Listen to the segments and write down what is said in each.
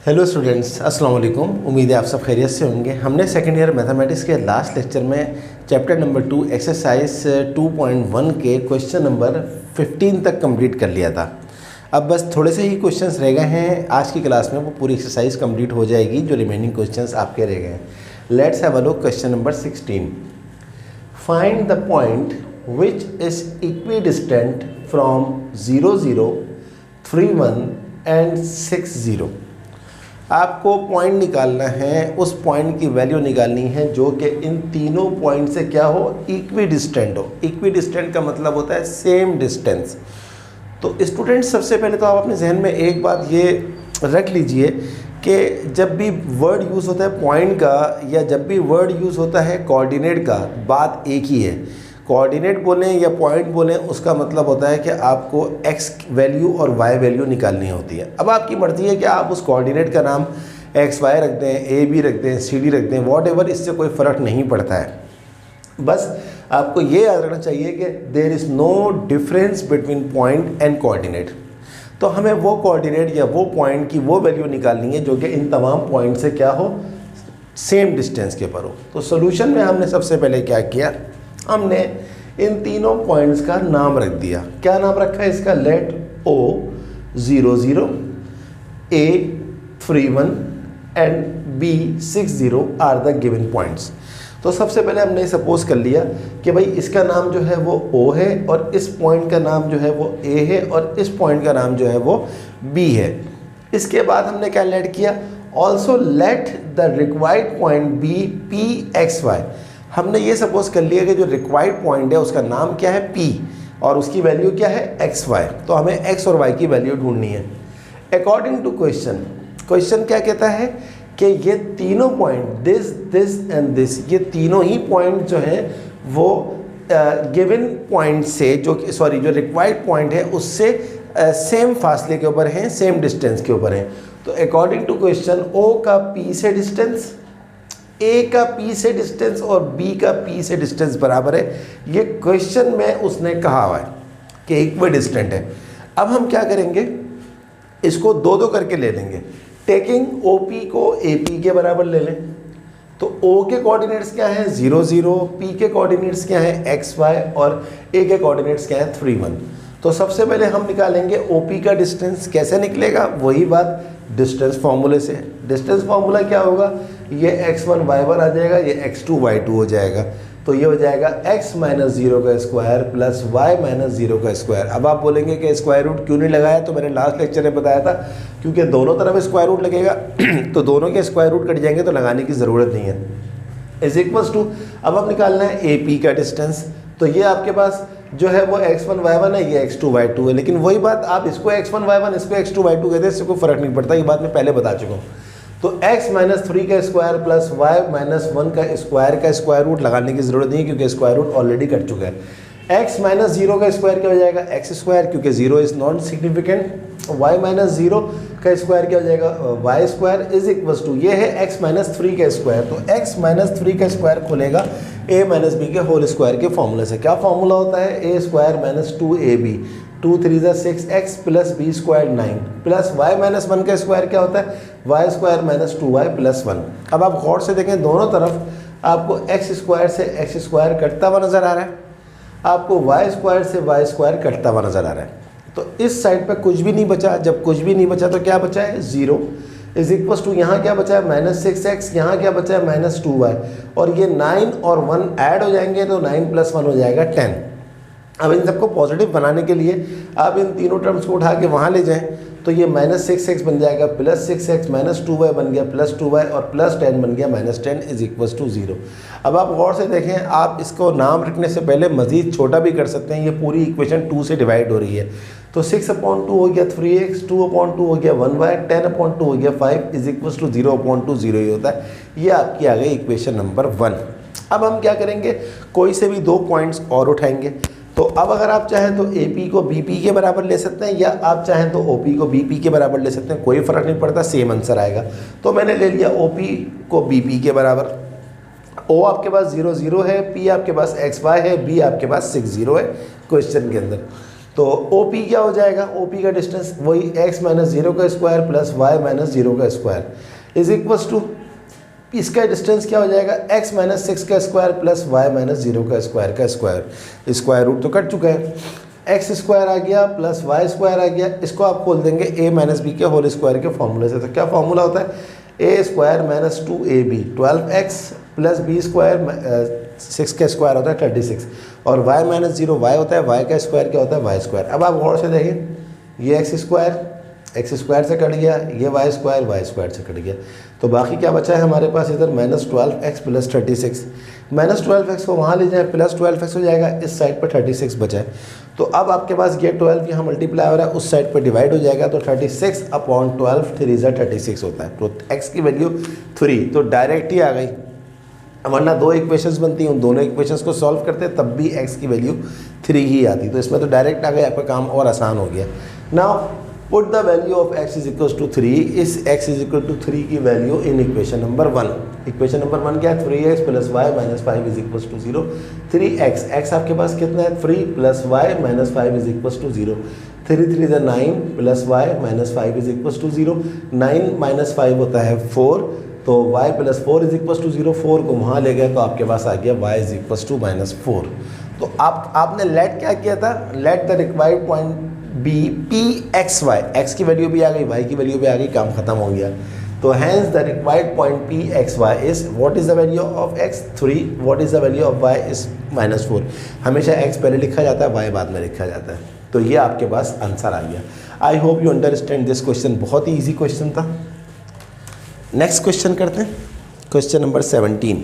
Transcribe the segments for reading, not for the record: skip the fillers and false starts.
Hello students, अस्सलाम वालेकुम। उम्मीद है आप सब खैरियत से होंगे। हमने सेकेंड ईयर मैथमेटिक्स के लास्ट लेक्चर में चैप्टर नंबर 2 एक्सरसाइज 2.1 के क्वेश्चन नंबर 15 तक कंप्लीट कर लिया था। अब बस थोड़े से ही क्वेश्चंस रह गए हैं। आज की क्लास में वो पूरी एक्सरसाइज कंप्लीट हो जाएगी जो रिमेनिंग क्वेश्चंस आपके रह गए हैं। Let's have a look question number 16। Find the point which is equidistant from 0 0 3 1 and 6 0। आपको पॉइंट निकालना है, उस पॉइंट की वैल्यू निकालनी है जो कि इन तीनों पॉइंट से क्या हो, इक्विडिस्टेंट हो। इक्विडिस्टेंट का मतलब होता है सेम डिस्टेंस। तो स्टूडेंट सबसे पहले तो आप अपने जहन में एक बात ये रख लीजिए कि जब भी वर्ड यूज़ होता है पॉइंट का या जब भी वर्ड यूज़ होता है कोऑर्डिनेट का, बात एक ही है। कोऑर्डिनेट बोलें या पॉइंट बोलें, उसका मतलब होता है कि आपको x वैल्यू और y वैल्यू निकालनी होती है। अब आपकी मर्ज़ी है कि आप उस कोऑर्डिनेट का नाम XY रख दें, AB रख दें, CD रख दें, वॉट इससे कोई फ़र्क नहीं पड़ता है। बस आपको ये याद रखना चाहिए कि there is no difference between point and coordinate. तो हमें वो कोऑर्डिनेट या वो पॉइंट की वो वैल्यू निकालनी है जो कि इन तमाम पॉइंट से क्या हो, सेम डिस्टेंस के पर हो। तो सोल्यूशन में हमने सबसे पहले क्या किया, हमने इन तीनों पॉइंट्स का नाम रख दिया। क्या नाम रखा है इसका, let O 0 0, A 3 1 and B 6 0 are the given points. तो सबसे पहले हमने सपोज कर लिया कि भाई इसका नाम जो है वो O है और इस पॉइंट का नाम जो है वो A है और इस पॉइंट का नाम जो है वो B है। इसके बाद हमने क्या लेट किया, also let the required point B PXY। हमने ये सपोज कर लिया कि जो रिक्वायर्ड पॉइंट है उसका नाम क्या है P और उसकी वैल्यू क्या है XY। तो हमें X और Y की वैल्यू ढूंढनी है अकॉर्डिंग टू क्वेश्चन। क्वेश्चन क्या कहता है कि ये तीनों पॉइंट दिस एंड दिस, ये तीनों ही पॉइंट जो हैं वो गिवन पॉइंट से जो रिक्वायर्ड पॉइंट है उससे सेम फासले के ऊपर हैं, सेम डिस्टेंस के ऊपर हैं। तो अकॉर्डिंग टू क्वेश्चन O का P से डिस्टेंस, A का P से डिस्टेंस और B का P से डिस्टेंस बराबर है। ये क्वेश्चन में उसने कहा हुआ है कि इक्वी डिस्टेंट है। अब हम क्या करेंगे, इसको दो दो करके ले लेंगे। टेकिंग OP को AP के बराबर ले लें। तो O के कोऑर्डिनेट्स क्या हैं 0 0, P के कोऑर्डिनेट्स क्या हैं XY और A के कोऑर्डिनेट्स क्या हैं 3 1। तो सबसे पहले हम निकालेंगे OP का डिस्टेंस। कैसे निकलेगा, वही बात डिस्टेंस फार्मूले से। डिस्टेंस फार्मूला क्या होगा, ये x1 y1 आ जाएगा, ये x2 y2 हो जाएगा। तो ये हो जाएगा x माइनस 0 का स्क्वायर प्लस y माइनस 0 का स्क्वायर। अब आप बोलेंगे कि स्क्वायर रूट क्यों नहीं लगाया, तो मैंने लास्ट लेक्चर में बताया था क्योंकि दोनों तरफ स्क्वायर रूट लगेगा तो दोनों के स्क्वायर रूट कट जाएंगे तो लगाने की ज़रूरत नहीं है। इज इक्वल्स टू, अब हम निकालना है AP का डिस्टेंस। तो ये आपके पास जो है वो x1 y1 है, ये x2 y2 है। लेकिन वही बात, आप इसको x1 y1 इसको x2 y2 कहते हैं, इससे कोई फ़र्क नहीं पड़ता, ये बात मैं पहले बता चुका हूँ। तो x माइनस 3 का स्क्वायर प्लस y माइनस 1 का स्क्वायर रूट लगाने की ज़रूरत नहीं है क्योंकि स्क्वायर रूट ऑलरेडी कट चुका है। x माइनस 0 का स्क्वायर क्या हो जाएगा, x स्क्वायर, क्योंकि 0 is non significant. y minus 0 का स्क्वायर क्या हो जाएगा, y square is equals to, ये है x माइनस 3 का स्क्वायर। तो x माइनस 3 का स्क्वायर खुलेगा a माइनस b के होल स्क्वायर के फॉर्मूले से। क्या फॉर्मूला होता है, a square minus 2ab, 2 3 6x plus b square 9 plus y minus 1 का स्क्वायर क्या होता है, y square minus 2y plus 1। अब आप गौर से देखें, दोनों तरफ आपको x स्क्वायर से x स्क्वायर कटता हुआ नज़र आ रहा है, आपको y स्क्वायर से y स्क्वायर कटता हुआ नज़र आ रहा है। तो इस साइड पर कुछ भी नहीं बचा। जब कुछ भी नहीं बचा तो क्या बचा है, 0 इज इक्वल्स टू, यहाँ क्या बचा है माइनस 6x, यहाँ क्या बचा है माइनस 2y, और ये 9 और 1 ऐड हो जाएंगे तो 9 प्लस 1 हो जाएगा 10। अब इन सबको पॉजिटिव बनाने के लिए आप इन तीनों टर्म्स को उठा के वहाँ ले जाएं तो ये माइनस 6x बन जाएगा प्लस 6x, माइनस 2y बन गया प्लस 2y और प्लस 10 बन गया माइनस 10 इज इक्वल्स टू 0। अब आप गौर से देखें, आप इसको नाम रखने से पहले मज़ीद छोटा भी कर सकते हैं। ये पूरी इक्वेशन 2 से डिवाइड हो रही है। तो 6/2 हो गया 3x, 2/2 हो गया 1y, 10/2 हो गया 5 इज इक्वल्स टू 0/2 0 ही होता है। ये आपकी आ गई इक्वेशन नंबर 1। अब हम क्या करेंगे, कोई से भी दो पॉइंट्स और उठाएंगे। तो अब अगर आप चाहें तो AP को BP के बराबर ले सकते हैं या आप चाहें तो OP को BP के बराबर ले सकते हैं, कोई फ़र्क नहीं पड़ता, सेम आंसर आएगा। तो मैंने ले लिया OP को BP के बराबर। O आपके पास 0 0 है, P आपके पास XY है, B आपके पास 6 0 है क्वेश्चन के अंदर। तो OP क्या हो जाएगा, OP का डिस्टेंस वही x माइनस 0 का स्क्वायर प्लस y माइनस 0 का स्क्वायर इज इक्वल्स टू, इसका डिस्टेंस क्या हो जाएगा, x माइनस 6 का स्क्वायर प्लस y माइनस 0 का स्क्वायर, स्क्वायर रूट तो कट चुका है, x स्क्वायर आ गया प्लस y स्क्वायर आ गया, इसको आप खोल देंगे a माइनस बी के होल स्क्वायर के फॉर्मूले से। तो क्या फॉर्मूला होता है, a square minus 2ab 12x plus B square 6 का स्क्वायर होता है 36, और y माइनस 0 y होता है, y का स्क्वायर क्या होता है, y स्क्वायर। अब आप गौर से देखें, ये x स्क्वायर से कट गया, ये y स्क्वायर से कट गया, तो बाकी क्या बचा है हमारे पास इधर minus 12x plus 36, minus 12x को वहाँ ले जाए प्लस 12x हो जाएगा, इस साइड पर 36 बचा है। तो अब आपके पास ये 12 यहाँ मल्टीप्लाई हो रहा है, उस साइड पर डिवाइड हो जाएगा, तो 36 अपॉन 12 3 ज़ा 36 होता है, तो x की वैल्यू 3, तो डायरेक्ट ही आ गई, वरना दो इक्वेशंस बनती हैं, उन दोनों इक्वेशंस को सॉल्व करते तब भी x की वैल्यू 3 ही आती, तो इसमें तो डायरेक्ट आ गया, आपका काम और आसान हो गया। Now put the value of x is equal to 3, इस x इज इक्वल टू 3 की value in equation number 1। Equation number 1 क्या है, 3x plus Y minus 5 is equal to 0। 3x, x आपके पास कितना है 3 plus Y minus 5 is equal to 0। 3 3 is 9 plus Y minus 5 is equal to 0। 9 minus 5 होता है 4, तो y plus 4 is equal to 0, 4 को वहाँ ले गए तो आपके पास आ गया y is equal to minus 4। तो आपने लेट क्या किया था, let the required point B P X Y, X की वैल्यू भी आ गई, वाई की वैल्यू भी आ गई, काम खत्म हो गया। तो hence the required point P X Y is, what is the value of x 3, what is the value of y is minus 4। हमेशा x पहले लिखा जाता है, y बाद में लिखा जाता है, तो ये आपके पास आंसर आ गया। I hope you understand this question, बहुत ही ईजी क्वेश्चन था। नेक्स्ट क्वेश्चन करते हैं, question number 17।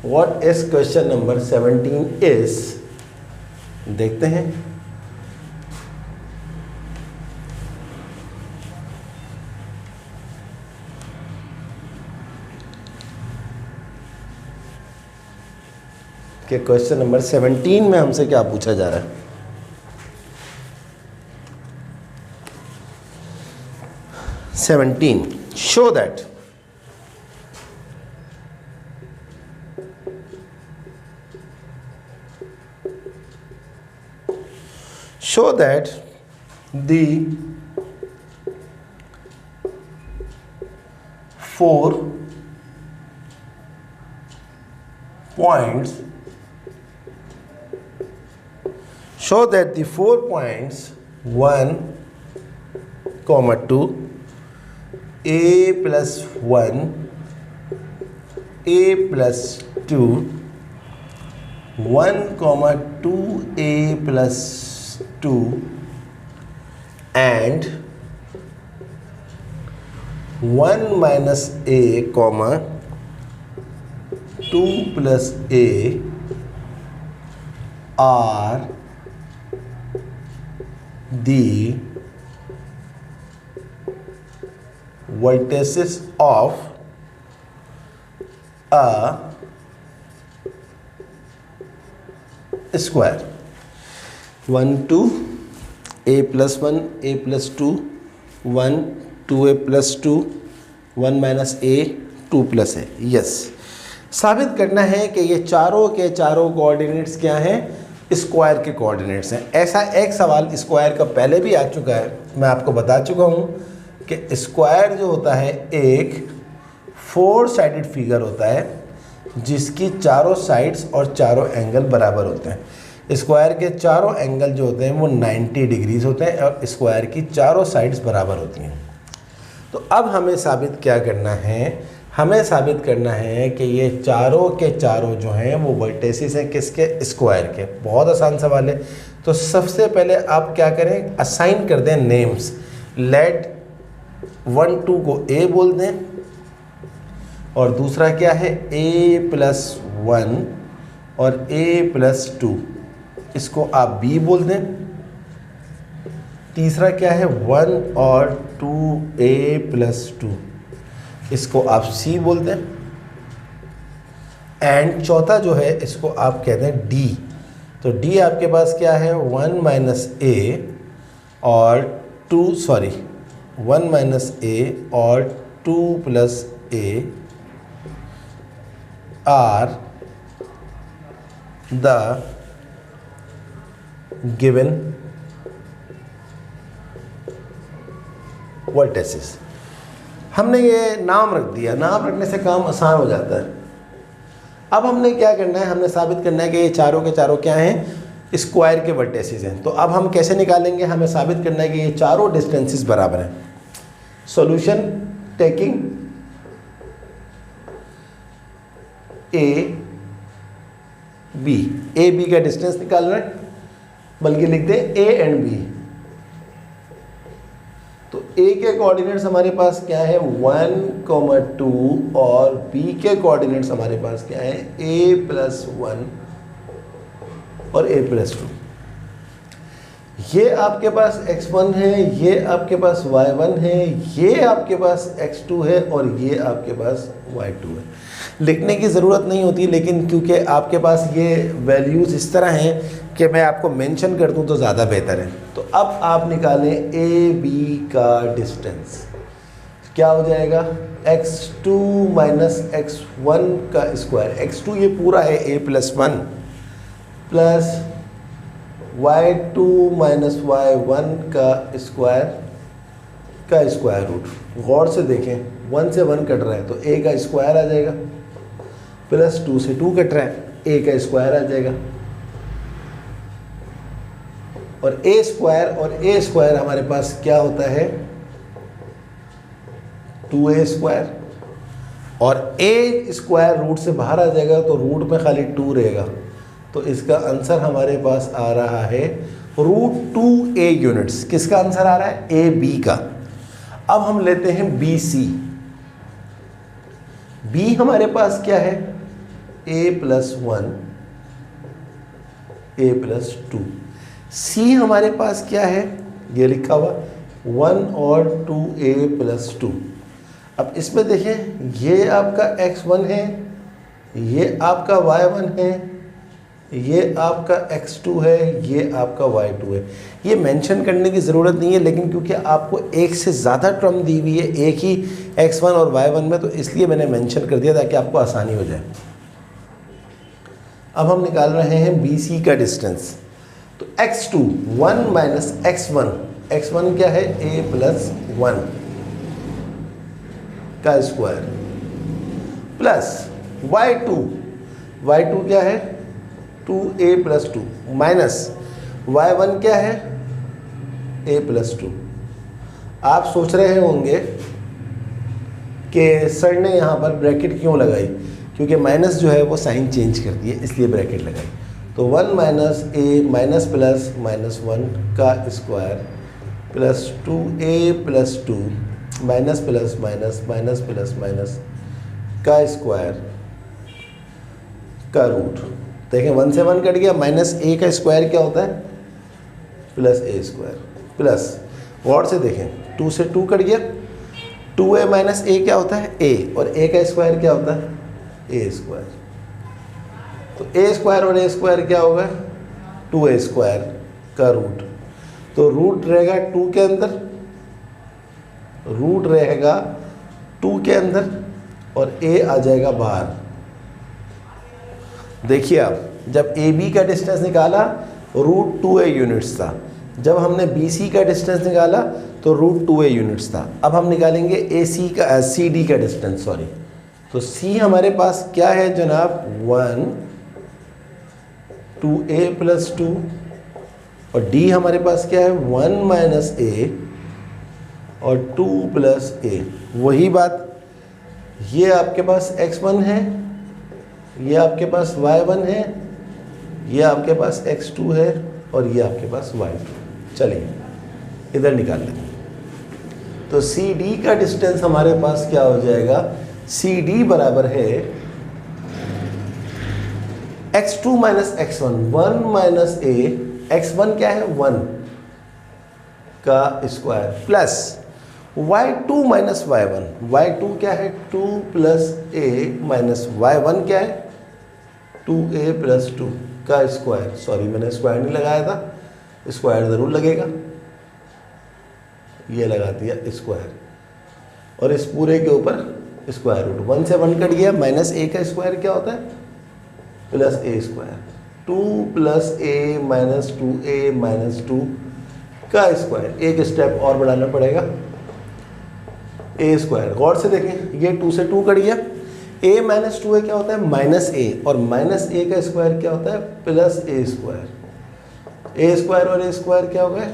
What is question number 17 is, देखते हैं। कि क्वेश्चन नंबर 17 में हमसे क्या पूछा जा रहा है। Show that the 4 points, show that the 4 points 1, 2, a plus 1, a plus 2, 1, 2a plus 2 and 1 minus a, 2 plus a are the vertices of a square। 1 2 a plus 1 a plus 2 1 2a plus 2 1 minus a 2 plus a। Yes, साबित करना है कि ये चारों के चारों coordinates क्या हैं, स्क्वायर के कोऑर्डिनेट्स हैं। ऐसा एक सवाल स्क्वायर का पहले भी आ चुका है, मैं आपको बता चुका हूँ कि स्क्वायर जो होता है एक 4 साइडेड फिगर होता है जिसकी चारों साइड्स और चारों एंगल बराबर होते हैं। स्क्वायर के चारों एंगल जो होते हैं वो 90 डिग्रीज होते हैं और स्क्वायर की चारों साइड्स बराबर होती हैं। तो अब हमें साबित क्या करना है, हमें साबित करना है कि ये चारों के चारों जो हैं वो वर्टिसेस हैं किसके, स्क्वायर के। बहुत आसान सवाल है। तो सबसे पहले आप क्या करें, असाइन कर दें नेम्स। लेट 1 2 को a बोल दें और दूसरा क्या है a प्लस 1 और a प्लस 2, इसको आप b बोल दें। तीसरा क्या है 1 और 2a प्लस 2, इसको आप c बोल दें। एंड चौथा जो है इसको आप कहते हैं d। तो d आपके पास क्या है 1 माइनस a और 1 माइनस a और 2 plus a are the given vertices. हमने ये नाम रख दिया, नाम रखने से काम आसान हो जाता है। अब हमने क्या करना है, हमने साबित करना है कि ये चारों के चारों क्या हैं, स्क्वायर के वर्टिसेस हैं। तो अब हम कैसे निकालेंगे, हमें साबित करना है कि ये चारों डिस्टेंसेस बराबर हैं। सॉल्यूशन टेकिंग ए बी का डिस्टेंस निकालना है, बल्कि लिख दे ए एंड बी। तो ए के कोऑर्डिनेट्स हमारे पास क्या है 1, 2 और बी के कोऑर्डिनेट्स हमारे पास क्या है a+1 और a+2। ये आपके पास x1 है, ये आपके पास y1 है, ये आपके पास x2 है और ये आपके पास y2 है। लिखने की ज़रूरत नहीं होती, लेकिन क्योंकि आपके पास ये वैल्यूज़ इस तरह हैं कि मैं आपको मेंशन कर दूं तो ज़्यादा बेहतर है। तो अब आप निकालें ए बी का डिस्टेंस, क्या हो जाएगा x2 - x1 का स्क्वायर। x2 ये पूरा है a+1 प्लस y2 - y1 का स्क्वायर रूट। गौर से देखें, 1 से 1 कट रहा है तो a का स्क्वायर आ जाएगा, प्लस 2 से 2 कट रहा है a का स्क्वायर आ जाएगा, और a स्क्वायर हमारे पास क्या होता है 2a स्क्वायर, और a स्क्वायर रूट से बाहर आ जाएगा तो रूट में खाली 2 रहेगा। तो इसका आंसर हमारे पास आ रहा है √2a यूनिट्स। किसका आंसर आ रहा है ए बी का। अब हम लेते हैं बी सी। बी हमारे पास क्या है a+1 a+2। सी हमारे पास क्या है, ये लिखा हुआ 1 और 2a+2। अब इसमें देखें, ये आपका x1 है, ये आपका y1 है, ये आपका x2 है, ये आपका y2 है। ये मेंशन करने की ज़रूरत नहीं है, लेकिन क्योंकि आपको एक से ज़्यादा टर्म दी हुई है एक ही x1 और y1 में, तो इसलिए मैंने मेंशन कर दिया ताकि आपको आसानी हो जाए। अब हम निकाल रहे हैं BC का डिस्टेंस। तो x2 1 - x1, x1 क्या है a+1 का स्क्वायर, प्लस y2 क्या है 2a+2 माइनस y1 क्या है a+2। आप सोच रहे होंगे कि सर ने यहाँ पर ब्रैकेट क्यों लगाई, क्योंकि माइनस जो है वो साइन चेंज करती है, इसलिए ब्रैकेट लगाई। तो 1 - a माइनस प्लस -1 का square plus 2a+2 minus plus minus minus plus minus का स्क्वायर का रूट। देखें 1 से 1 कट गया, -a का स्क्वायर क्या होता है +a स्क्वायर, प्लस गौर से देखें 2 से 2 कट गया, 2a - a क्या होता है a, और a का स्क्वायर क्या होता है a स्क्वायर। तो a स्क्वायर और a स्क्वायर क्या होगा 2a स्क्वायर का रूट। तो रूट रहेगा 2 के अंदर, रूट रहेगा 2 के अंदर और a आ जाएगा बाहर। देखिए आप, जब ए बी का डिस्टेंस निकाला √2a यूनिट्स था, जब हमने बी सी का डिस्टेंस निकाला तो √2a यूनिट्स था। अब हम निकालेंगे सी डी का डिस्टेंस, सॉरी। तो सी हमारे पास क्या है जनाब 1 2a+2, और डी हमारे पास क्या है 1 - a और 2 + a। वही बात, ये आपके पास x1 है, ये आपके पास y1 है, ये आपके पास x2 है और ये आपके पास y2। चलिए इधर निकाल लेंगे। तो सी डी का डिस्टेंस हमारे पास क्या हो जाएगा, सी डी बराबर है x2 - x1 1 - a, x1 क्या है 1 का square plus y2 - y1, y2 क्या है 2 + a माइनस y1 क्या है 2a+2 का स्क्वायर। सॉरी मैंने स्क्वायर नहीं लगाया था, स्क्वायर ज़रूर लगेगा, ये लगा दिया स्क्वायर, और इस पूरे के ऊपर स्क्वायर रूट। 1 से 1 कट गया, -a का स्क्वायर क्या होता है +a square, 2 plus A minus 2a minus 2 का स्क्वायर। एक स्टेप और बढ़ाना पड़ेगा, ए स्क्वायर। गौर से देखें, ये 2 से 2 कट गया। a माइनस 2a क्या होता है? माइनस a, और माइनस a का स्क्वायर क्या होता है? Plus a square. a square और a स्क्वायर क्या हो गए?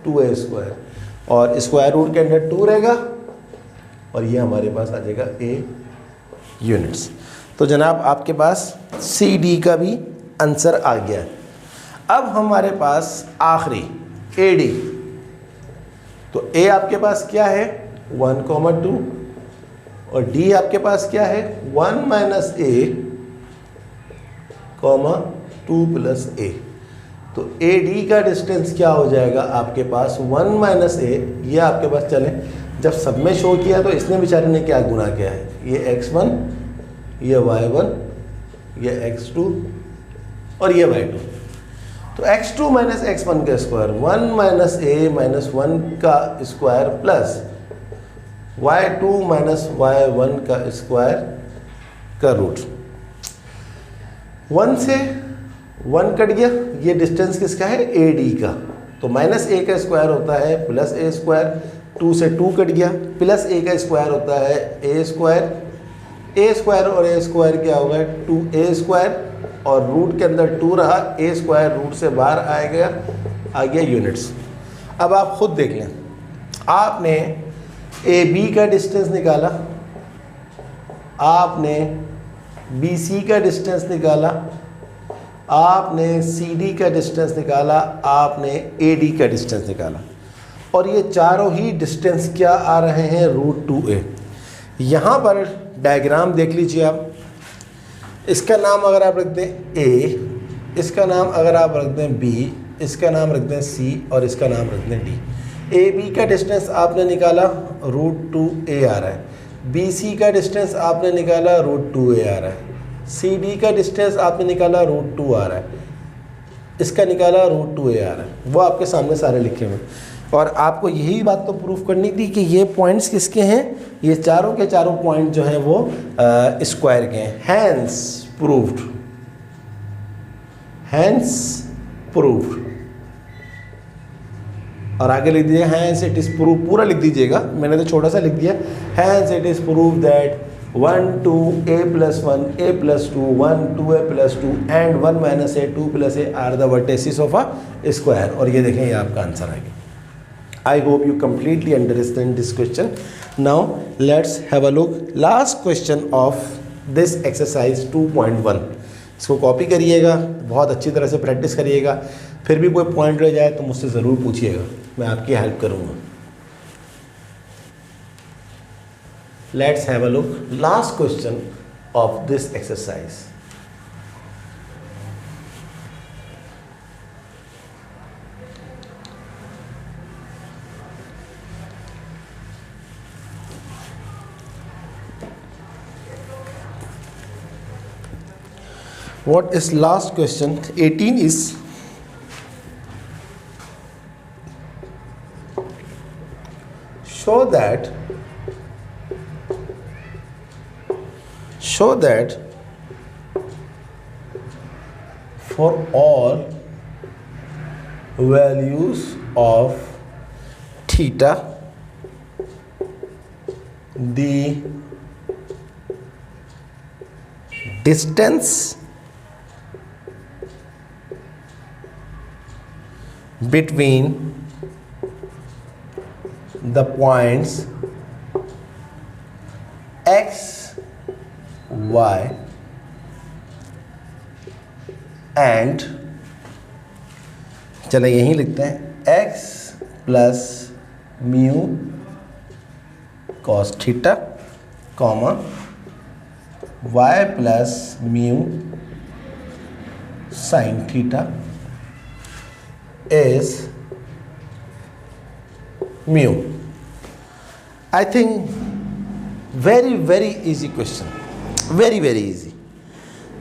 2a स्क्वायर, और स्क्वायर रूट के अंदर 2 रहेगा, और ये हमारे पास आ जाएगा a यूनिट्स। तो जनाब आपके पास सी डी का भी आंसर आ गया। अब हमारे पास आखिरी ए डी। तो a आपके पास क्या है? 1,2, और d आपके पास क्या है? 1 माइनस a, 2 प्लस a। तो ए डी का डिस्टेंस क्या हो जाएगा आपके पास? 1 माइनस a। ये आपके पास चले, जब सब में शो किया तो इसने बेचारे ने क्या गुना किया है? ये x1, ये y1, ये x2 और ये y2। तो x2 माइनस x1 का स्क्वायर, 1 माइनस a माइनस 1 का square plus y2 minus y1 का स्क्वायर का रूट। 1 से 1 कट गया, ये डिस्टेंस किसका है? ए डी का। तो माइनस a का स्क्वायर होता है प्लस a स्क्वायर। 2 से 2 कट गया, प्लस a का स्क्वायर होता है a स्क्वायर। a स्क्वायर और a स्क्वायर क्या होगा? 2a स्क्वायर, और रूट के अंदर 2 रहा, a स्क्वायर रूट से बाहर आ गया यूनिट्स। अब आप खुद देख लें, आपने ए बी का डिस्टेंस निकाला, आपने बी सी का डिस्टेंस निकाला, आपने सी डी का डिस्टेंस निकाला, आपने ए डी का डिस्टेंस निकाला, और ये चारों ही डिस्टेंस क्या आ रहे हैं? Root 2a। यहाँ पर डायग्राम देख लीजिए आप। इसका नाम अगर आप रख दें a, इसका नाम अगर आप रख दें b, इसका नाम रख दें c, और इसका नाम रख दें d। ए बी का डिस्टेंस आपने निकाला, रूट 2a आ रहा है। बी सी का डिस्टेंस आपने निकाला, रूट 2a आ रहा है। सी डी का डिस्टेंस आपने निकाला, रूट 2 आ रहा है। इसका निकाला, रूट 2a आ रहा है। वो आपके सामने सारे लिखे हुए। और आपको यही बात तो प्रूफ करनी थी कि ये पॉइंट्स किसके हैं? ये चारों के चारों पॉइंट जो हैं वो स्क्वायर के हैं। Hence proved, hence proved. और आगे लिख दीजिए हैंस इट इज़ प्रूव, पूरा लिख दीजिएगा, मैंने तो छोटा सा लिख दिया। Hence it is prove that 1 2a plus 1 a plus 2 1 2a plus 2 and 1 minus a 2 plus a are the vertices of a square. और ये देखें, ये आपका आंसर आ गया। I hope you completely understand this question. Now let's have a look last question of this exercise 2.1. इसको copy करिएगा, बहुत अच्छी तरह से प्रैक्टिस करिएगा। फिर भी कोई पॉइंट रह जाए तो मुझसे ज़रूर पूछिएगा, मैं आपकी हेल्प करूँगा। Let's have a look last question of this exercise. What is last question? 18 is show that for all values of theta the distance between the points x, y and चलो यहीं लिखते हैं x plus mu cos theta comma y plus mu sine theta is mu. I think very easy question, very easy.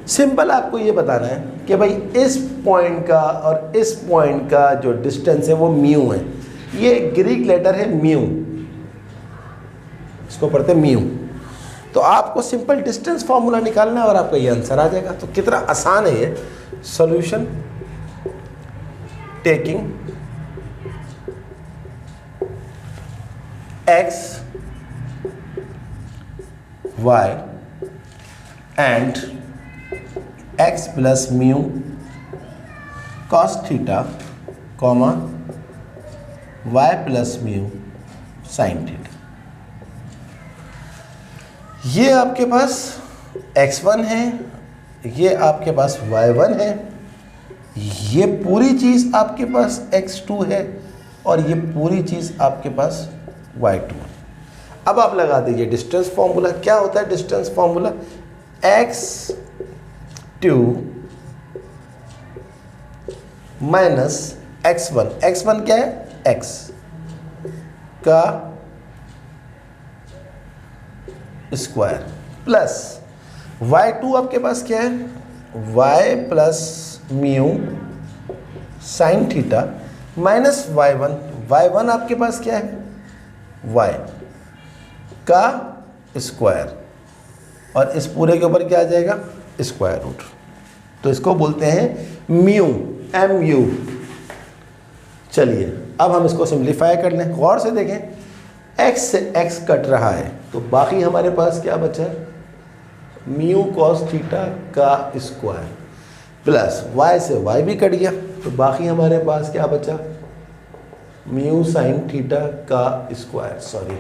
Simple आपको ये बताना है कि भाई इस पॉइंट का और इस पॉइंट का जो डिस्टेंस है वो म्यू है। ये ग्रीक लेटर है म्यू, इसको पढ़ते हैं म्यू। तो आपको सिंपल डिस्टेंस फार्मूला निकालना है और आपका ये आंसर आ जाएगा। तो कितना आसान है ये। Solution taking x y and x plus mu cos theta comma y plus mu sin theta. ये आपके पास x1 है, ये आपके पास y1 है, ये पूरी चीज़ आपके पास x2 है और ये पूरी चीज़ आपके पास y2 है। अब आप लगा दीजिए डिस्टेंस फॉर्मूला। क्या होता है distance formula? x2 minus x1। x1 क्या है? x का स्क्वायर प्लस y2 आपके पास क्या है? y plus mu sine theta minus y1। y1 आपके पास क्या है? y का स्क्वायर और इस पूरे के ऊपर क्या आ जाएगा? Square root. तो इसको बोलते हैं म्यू, mu। चलिए अब हम इसको सिंप्लीफाई कर लें। गौर से देखें, x से x कट रहा है तो बाकी हमारे पास क्या बचा है? म्यू कॉस थीटा का स्क्वायर प्लस y से y भी कट गया तो बाकी हमारे पास क्या बचा? म्यू साइन थीटा का square. Sorry,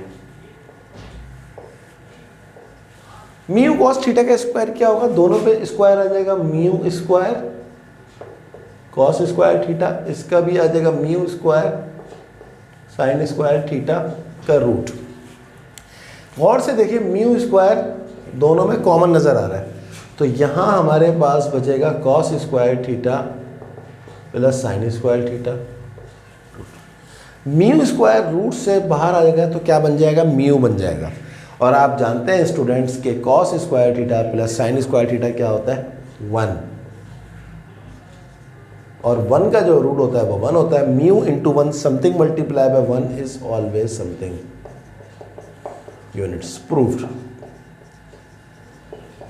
mu cos theta का स्क्वायर क्या होगा? दोनों पे स्क्वायर आ जाएगा, mu square cos square theta, इसका भी आ जाएगा mu square sine square theta का रूट। गौर से देखिए, म्यू स्क्वायर दोनों में कॉमन नज़र आ रहा है तो यहाँ हमारे पास बचेगा cos square theta plus sine square theta. Mu square root से बाहर आ जाएगा तो क्या बन जाएगा? म्यू बन जाएगा। और आप जानते हैं स्टूडेंट्स के cos square theta plus sine square theta क्या होता है? 1। और 1 का जो रूट होता है वो 1 होता है। Mu into 1, something multiply by 1 is always something. Units proved.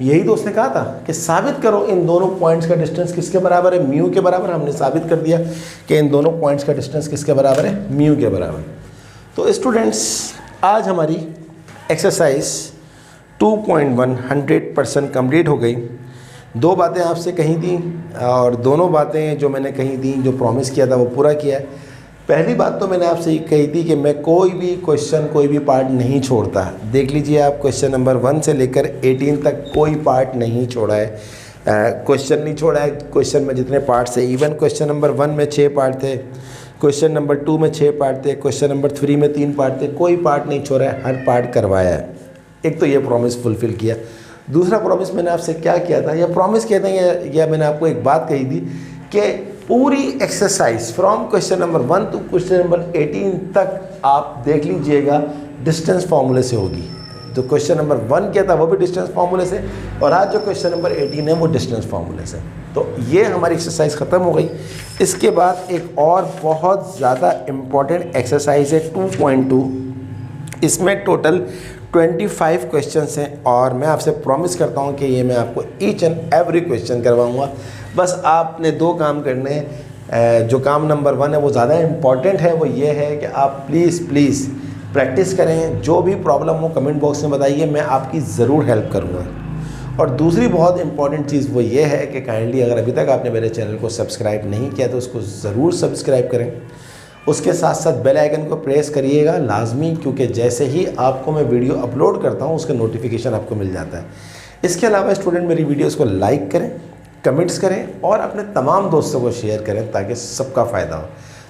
यही तो उसने कहा था कि साबित करो इन दोनों पॉइंट्स का डिस्टेंस किसके बराबर है? म्यू के बराबर। हमने साबित कर दिया कि इन दोनों पॉइंट्स का डिस्टेंस किसके बराबर है? म्यू के बराबर। तो स्टूडेंट्स, आज हमारी एक्सरसाइज 2.1 100% कंप्लीट हो गई। दो बातें आपसे कही थी और दोनों बातें जो मैंने कही थी, जो प्रॉमिस किया था वो पूरा किया है। पहली बात तो मैंने आपसे कही थी कि मैं कोई भी क्वेश्चन, कोई भी पार्ट नहीं छोड़ता। देख लीजिए आप, क्वेश्चन नंबर 1 से लेकर 18 तक कोई पार्ट नहीं छोड़ा है, क्वेश्चन नहीं छोड़ा है। क्वेश्चन में जितने पार्ट्स है, इवन क्वेश्चन नंबर 1 में 6 पार्ट थे, क्वेश्चन नंबर 2 में 6 पार्ट थे, क्वेश्चन नंबर 3 में 3 पार्ट थे, कोई पार्ट नहीं छोड़ा है, हर पार्ट करवाया है। एक तो ये प्रॉमिस फुलफ़िल किया। दूसरा प्रॉमिस मैंने आपसे क्या किया था, या प्रॉमिस किया था या मैंने आपको एक बात कही थी कि पूरी exercise from question number 1 to question number 18 तक आप देख लीजिएगा डिस्टेंस फार्मूले से होगी। तो क्वेश्चन नंबर 1 क्या था वो भी डिस्टेंस फार्मूले से, और आज जो क्वेश्चन नंबर 18 है वो डिस्टेंस फार्मूले से। तो ये हमारी एक्सरसाइज ख़त्म हो गई। इसके बाद एक और बहुत ज़्यादा इम्पॉर्टेंट एक्सरसाइज है 2.2। इसमें टोटल 25 क्वेश्चंस हैं और मैं आपसे प्रॉमिस करता हूं कि ये मैं आपको ईच एंड एवरी क्वेश्चन करवाऊंगा। बस आपने 2 काम करने हैं। जो काम नंबर 1 है वो ज़्यादा इम्पॉर्टेंट है, वो ये है कि आप प्लीज़ प्रैक्टिस करें। जो भी प्रॉब्लम हो कमेंट बॉक्स में बताइए, मैं आपकी ज़रूर हेल्प करूँगा। और दूसरी बहुत इंपॉर्टेंट चीज़ वो ये है कि काइंडली अगर अभी तक आपने मेरे चैनल को सब्सक्राइब नहीं किया तो उसको ज़रूर सब्सक्राइब करें। उसके साथ साथ बेल आइकन को प्रेस करिएगा लाजमी, क्योंकि जैसे ही आपको मैं वीडियो अपलोड करता हूँ उसका नोटिफिकेशन आपको मिल जाता है। इसके अलावा स्टूडेंट मेरी वीडियोस को लाइक करें, कमेंट्स करें और अपने तमाम दोस्तों को शेयर करें ताकि सबका फ़ायदा हो।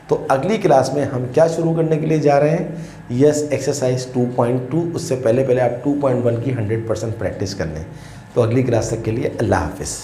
तो अगली क्लास में हम क्या शुरू करने के लिए जा रहे हैं? Yes, exercise 2.2। उससे पहले आप 2.1 की 100% प्रैक्टिस कर लें। तो अगली क्लास तक के लिए अल्लाह हाफिज़।